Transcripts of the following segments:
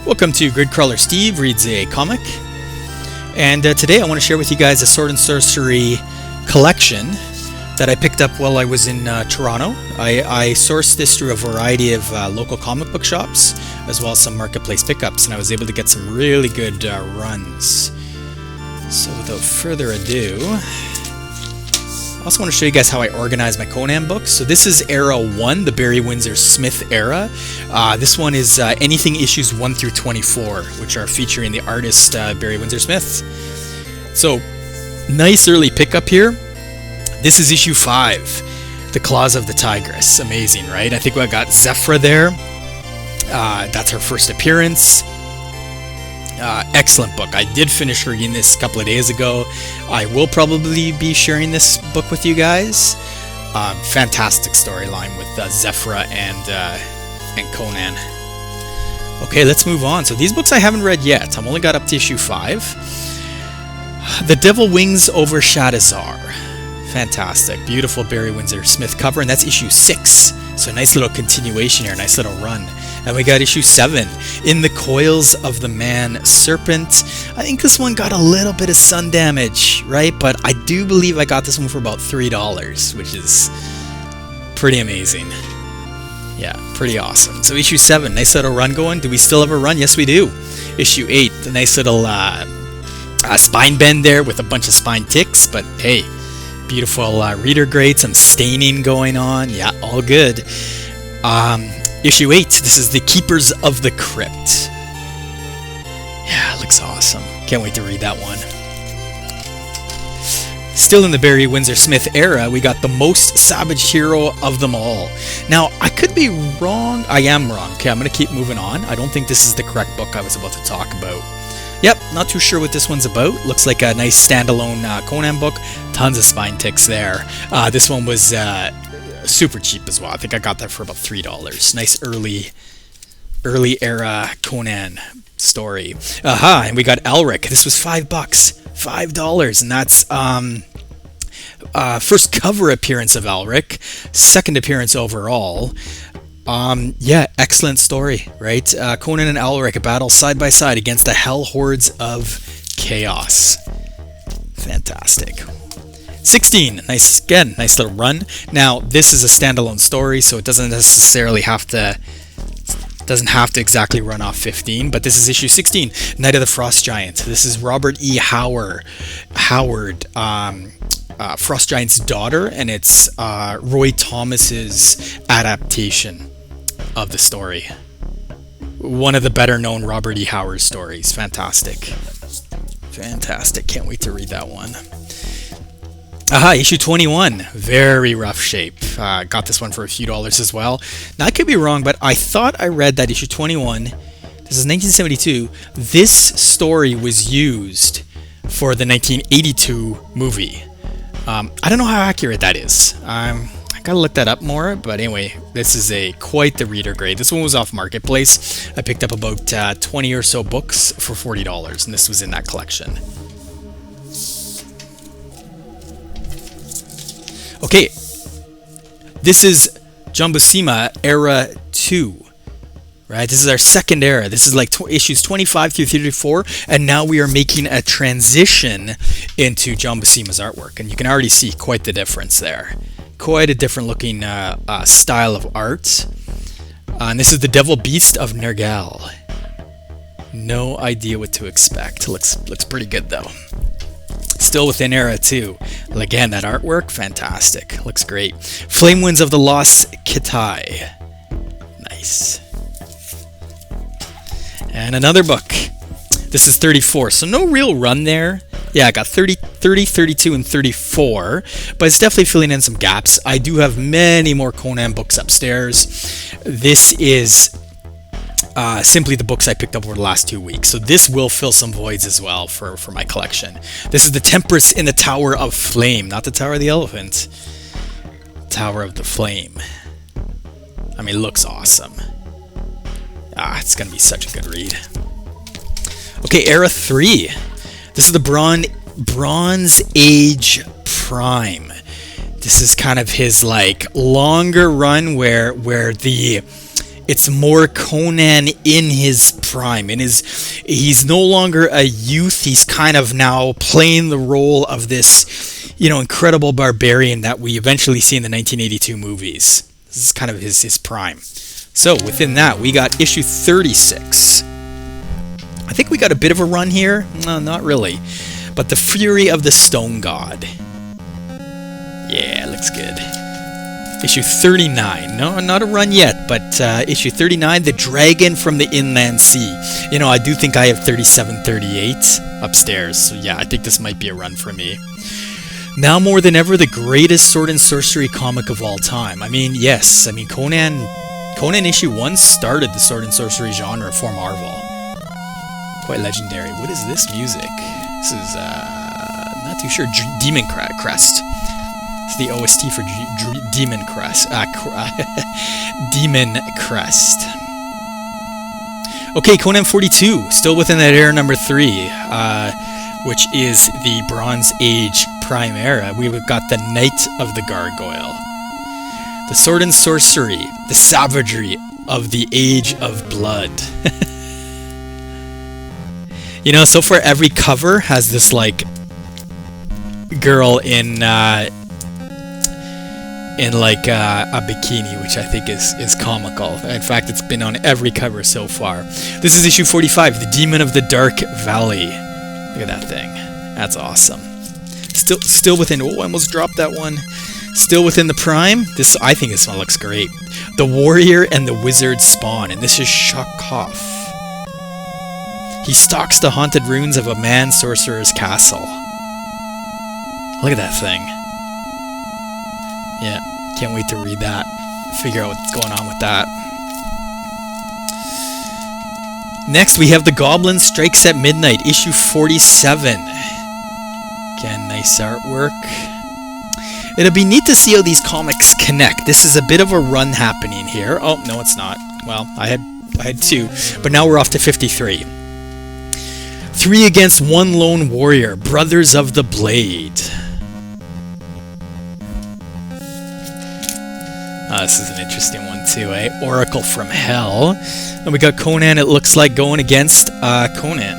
Welcome to Gridcrawler Steve Reads a Comic, and today I want to share with you guys a sword and sorcery collection that I picked up while I was in Toronto. I sourced this through a variety of local comic book shops, as well as some marketplace pickups, and I was able to get some really good runs. So without further ado, I also want to show you guys how I organize my Conan books. So this is Era 1, the Barry Windsor Smith era. This one is anything issues 1 through 24, which are featuring the artist Barry Windsor Smith. So, nice early pickup here. This is issue 5, The Claws of the Tigress. Amazing, right? I think I got Zephyra there. That's her first appearance. Excellent book. I did finish reading this a couple of days ago. I will probably be sharing this book with you guys. Fantastic storyline with Zephyra and Conan. Okay, let's move on. So these books I haven't read yet. I've only got up to issue 5. The Devil Wings Over Shadazar. Fantastic. Beautiful Barry Windsor Smith cover, and that's issue 6. So nice little continuation here, nice little run. And we got issue 7, In the Coils of the Man Serpent. I think this one got a little bit of sun damage, right? But I do believe I got this one for about $3, which is pretty amazing. Yeah, pretty awesome. So issue 7, nice little run going. Do we still have a run? Yes, we do. Issue 8, a nice little spine bend there with a bunch of spine ticks, but hey, beautiful reader grade, some staining going on. Yeah, all good. Issue 8, this is The Keepers of the Crypt. Yeah, looks awesome. Can't wait to read that one. Still in the Barry Windsor Smith era, we got The Most Savage Hero of Them All. Now, I could be wrong. I am wrong. Okay, I'm going to keep moving on. I don't think this is the correct book I was about to talk about. Yep, not too sure what this one's about. Looks like a nice standalone Conan book. Tons of spine ticks there. This one was super cheap as well. I think I got that for about $3. Nice early era Conan story. And we got Elric. This was $5. $5, and that's first cover appearance of Elric, second appearance overall. Yeah, excellent story, right? Conan and Elric battle side by side against the hell hordes of chaos. Fantastic. 16, nice little run. Now, this is a standalone story, so it doesn't necessarily have to exactly run off 15, but this is issue 16, Night of the Frost Giant. This is Robert E. Howard, Frost Giant's daughter, and it's Roy Thomas's adaptation of the story. One of the better known Robert E. Howard stories. Fantastic. Can't wait to read that one. Issue 21, very rough shape. Got this one for a few dollars as well. Now, I could be wrong, but I thought I read that issue 21, this is 1972, this story was used for the 1982 movie. I don't know how accurate that is. I gotta look that up more, but anyway, this is quite the reader grade. This one was off Marketplace. I picked up about 20 or so books for $40, and this was in that collection. Okay, this is Jumbosima Era 2, right? This is our second era. This is like issues 25 through 34, and now we are making a transition into Jumbosima's artwork, and you can already see quite the difference there. Quite a different looking style of art. And this is The Devil Beast of Nergal. No idea what to expect. Looks pretty good though. Still within Era 2. Again, that artwork, fantastic. Looks great. Flame Winds of the Lost Kitai. Nice. And another book. This is 34. So no real run there. Yeah, I got 30, 32, and 34. But it's definitely filling in some gaps. I do have many more Conan books upstairs. This is simply the books I picked up over the last 2 weeks. So this will fill some voids as well for my collection. This is The Temptress in the Tower of Flame. Not the Tower of the Elephant. Tower of the Flame. I mean, it looks awesome. It's going to be such a good read. Okay, Era 3. This is the Bronze Age Prime. This is kind of his like longer run where the It's more Conan in his prime. He's no longer a youth. He's kind of now playing the role of this, incredible barbarian that we eventually see in the 1982 movies. This is kind of his prime. So within that, we got issue 36. I think we got a bit of a run here. No, not really. But the Fury of the Stone God. Yeah, looks good. Issue 39. No, not a run yet, but issue 39, The Dragon from the Inland Sea. I do think I have 37, 38 upstairs. So yeah, I think this might be a run for me. Now more than ever, the greatest sword and sorcery comic of all time. Yes. Conan issue 1 started the sword and sorcery genre for Marvel. Quite legendary. What is this music? This is, not too sure. Demon Crest. It's the OST for Demon Crest. Demon Crest. Okay, Conan 42. Still within that era number 3, which is the Bronze Age Prime era. We've got the Knight of the Gargoyle. The sword and sorcery. The savagery of the Age of Blood. So far every cover has this girl in a bikini, which I think is comical. In fact, it's been on every cover so far. This is issue 45, The Demon of the Dark Valley. Look at that thing. That's awesome. Still within. Oh, I almost dropped that one. Still within the prime. I think this one looks great. The Warrior and the Wizard Spawn, and this is Shakov. He stalks the haunted ruins of a man-sorcerer's castle. Look at that thing. Yeah, can't wait to read that. Figure out what's going on with that. Next, we have The Goblin Strikes at Midnight, issue 47. Again, nice artwork. It'll be neat to see how these comics connect. This is a bit of a run happening here. Oh, no, it's not. Well, I had 2, but now we're off to 53. 3 against 1 lone warrior, Brothers of the Blade. This is an interesting one too, eh? Oracle from Hell. And we got Conan, it looks like, going against Conan.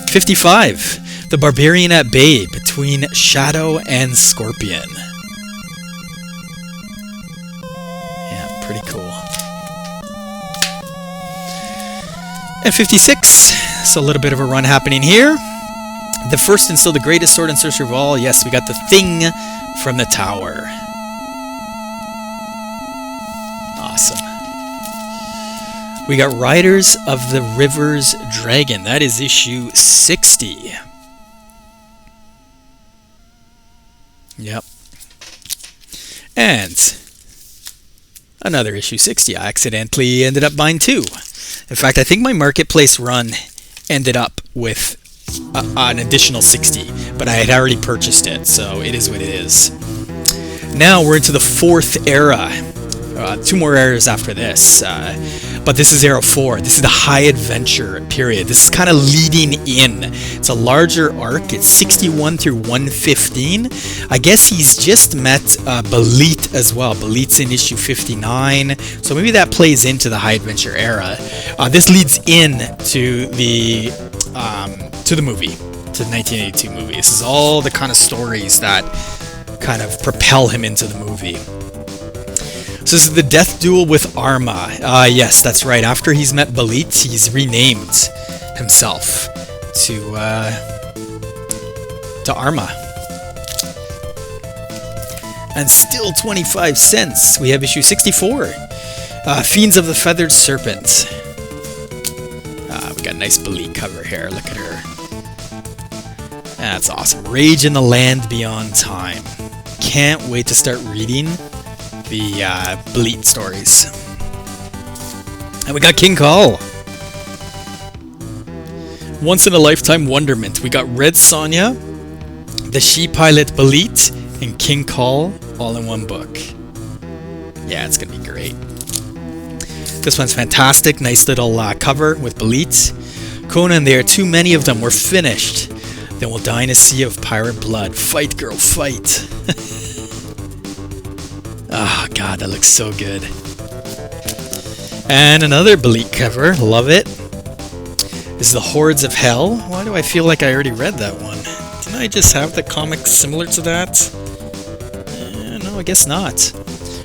55. The Barbarian at Bay, between Shadow and Scorpion. Yeah, pretty cool. And 56, so a little bit of a run happening here. The first and still the greatest sword and sorcery of all. Yes, we got the Thing from the Tower. Awesome. We got Riders of the River's Dragon. That is issue 60. Yep. And another issue 60. I accidentally ended up buying 2. In fact, I think my marketplace run ended up with an additional 60, but I had already purchased it, so it is what it is. Now we're into the 4th era. 2 more eras after this, but this is era 4. This is the High Adventure period. This is kind of leading in. It's a larger arc. It's 61 through 115. I guess he's just met Bêlit as well. Bêlit's in issue 59, so maybe that plays into the High Adventure era. This leads in to the movie, to the 1982 movie. This is all the kind of stories that kind of propel him into the movie. So this is the death duel with Arma. Yes, that's right. After he's met Bêlit, he's renamed himself to Arma. And still 25 cents. We have issue 64. Fiends of the Feathered Serpent. We got a nice Bêlit cover here. Look at her. That's awesome. Rage in the Land Beyond Time. Can't wait to start reading the Bêlit stories. And we got King Kull. Once in a lifetime wonderment. We got Red Sonja, the She-Pilot Bêlit, and King Kull all in one book. Yeah, it's gonna be great. This one's fantastic. Nice little cover with Bêlit. Conan, there are too many of them. We're finished. Then we'll die in a sea of pirate blood. Fight, girl, fight. Ah, God, that looks so good. And another Bêlit cover. Love it. This is the Hordes of Hell. Why do I feel like I already read that one? Didn't I just have the comic similar to that? No, I guess not.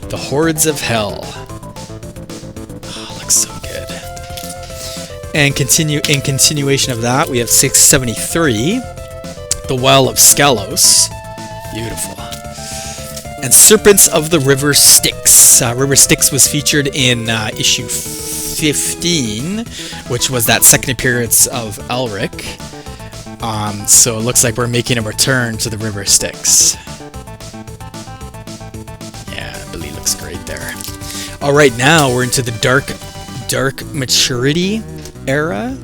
The Hordes of Hell. Oh, looks so good. And in continuation of that, we have 673. The Well of Skelos. Beautiful. And Serpents of the River Styx. River Styx was featured in issue 15, which was that second appearance of Elric. So it looks like we're making a return to the River Styx. Yeah, Bêlit looks great there. All right, now we're into the Dark Maturity era.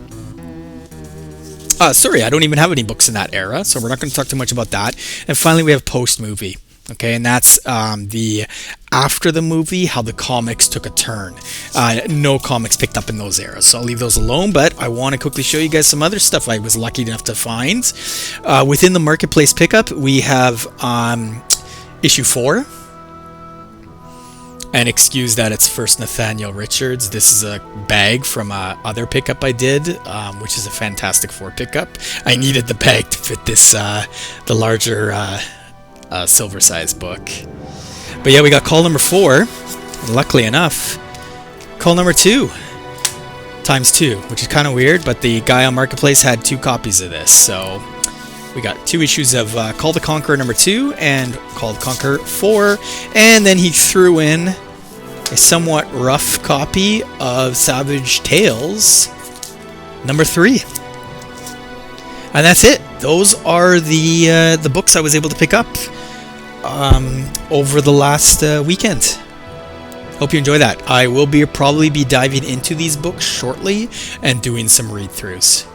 Sorry, I don't even have any books in that era, so we're not going to talk too much about that. And finally, we have post-movie. Okay, and that's the after the movie, how the comics took a turn. No comics picked up in those eras, so I'll leave those alone, but I want to quickly show you guys some other stuff I was lucky enough to find. Within the Marketplace pickup, we have issue 4. And excuse that it's first Nathaniel Richards. This is a bag from other pickup I did, which is a Fantastic Four pickup. I needed the bag to fit this, the larger silver size book. But yeah, we got call number 4. Luckily enough, call number 2 times 2, which is kind of weird, but the guy on Marketplace had 2 copies of this, so we got 2 issues of Call the Conqueror number 2 and Call the Conqueror 4, and then he threw in a somewhat rough copy of Savage Tales number 3. And that's it. Those are the books I was able to pick up over the last weekend. Hope you enjoy that. I will probably be diving into these books shortly and doing some read-throughs.